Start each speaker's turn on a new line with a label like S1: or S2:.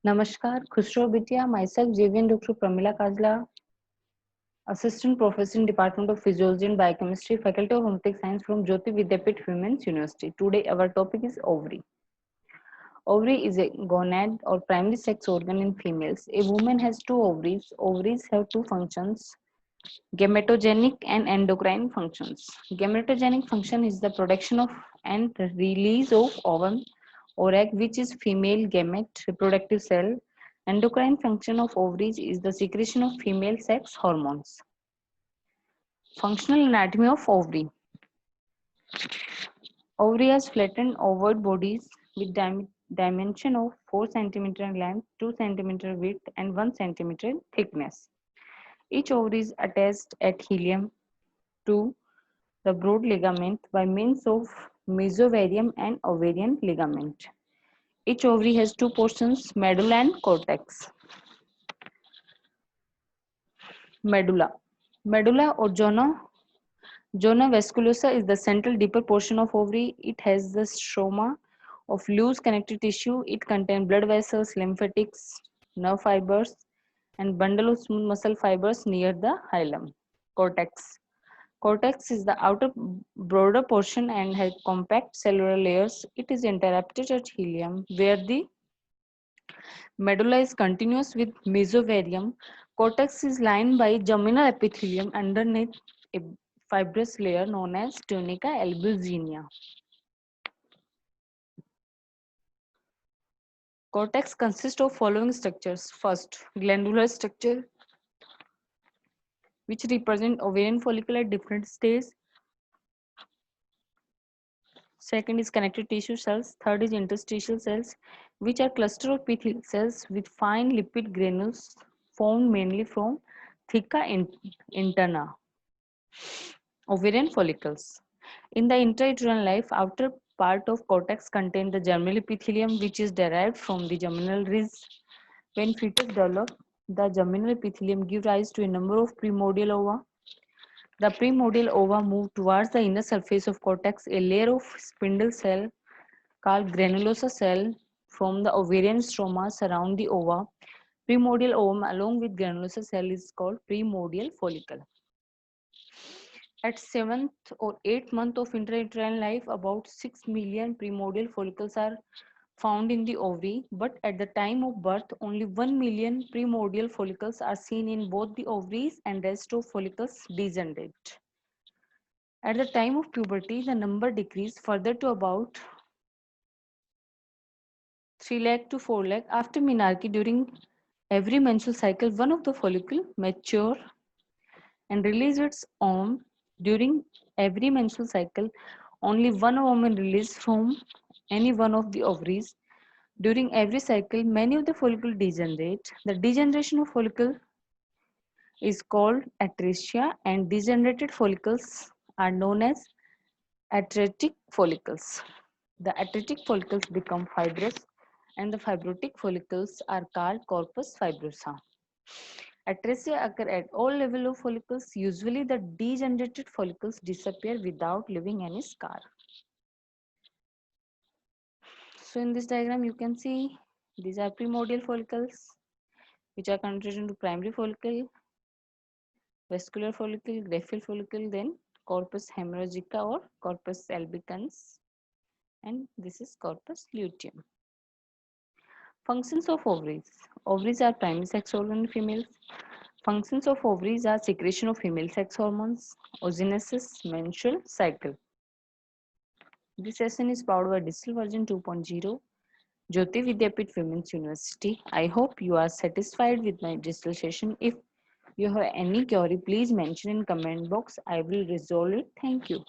S1: Namaskar, Khusro Bitiya, myself JVN Dr. Pramila Kajla, Assistant Professor in Department of Physiology and Biochemistry, Faculty of Homeopathic Science from Jyoti Vidyapith Women's University. Today our topic is ovary. Ovary is a gonad or primary sex organ in females. A woman has two ovaries. Ovaries have two functions, gametogenic and endocrine functions. Gametogenic function is the production of and release of ovum or egg, which is female gamete reproductive cell. Endocrine function of ovaries is the secretion of female sex hormones. Functional anatomy of ovary. Ovary has flattened ovoid bodies with dimension of 4 cm in length, 2 cm width, and 1 cm thickness. Each ovary is attached at hilum to the broad ligament by means of mesovarium and ovarian ligament. Each ovary has two portions, medulla and cortex. Medulla. Medulla or zona vasculosa is the central deeper portion of ovary. It has the stroma of loose connective tissue. It contains blood vessels, lymphatics, nerve fibers, and bundle of smooth muscle fibers near the hilum. Cortex. Cortex is the outer broader portion and has compact cellular layers. It is interrupted at hilum, where the medulla is continuous with mesovarium. Cortex is lined by germinal epithelium underneath a fibrous layer known as tunica albuginea. Cortex consists of following structures. First, glandular structure, which represent ovarian follicle at different stages. Second is connective tissue cells. Third is interstitial cells, which are cluster of epithelial cells with fine lipid granules formed mainly from theca interna. Ovarian follicles. In the intrauterine life, outer part of cortex contains the germinal epithelium, which is derived from the germinal ridge. When fetus develop, the germinal epithelium gives rise to a number of primordial ova. The primordial ova move towards the inner surface of cortex. A layer of spindle cell called granulosa cell from the ovarian stroma surround the ova. Primordial ovum along with granulosa cell is called primordial follicle. At 7th or 8th month of intrauterine life, about 6 million primordial follicles are found in the ovary, but at the time of birth, only 1 million primordial follicles are seen in both the ovaries and rest of follicles degenerate. At the time of puberty, the number decreased further to about 3 lakh to 4 lakh. After menarche, during every menstrual cycle, one of the follicle mature and release its ovum. During every menstrual cycle, only one ovum is released from any one of the ovaries. During every cycle, many of the follicle degenerate. The degeneration of follicle is called atresia, and degenerated follicles are known as atretic follicles. The atretic follicles become fibrous, and the fibrotic follicles are called corpus fibrosa. Atresia occur at all levels of follicles. Usually, the degenerated follicles disappear without leaving any scar. So, in this diagram, you can see these are primordial follicles, which are converted into primary follicle, vascular follicle, graphial follicle, then corpus hemorrhagica or corpus albicans, and this is corpus luteum. Functions of ovaries. Ovaries are primary sex organ in females. Functions of ovaries are secretion of female sex hormones, oogenesis, menstrual cycle. This session is powered by Digital Version 2.0, Jyoti Vidyapith Women's University. I hope you are satisfied with my digital session. If you have any query, please mention in comment box. I will resolve it. Thank you.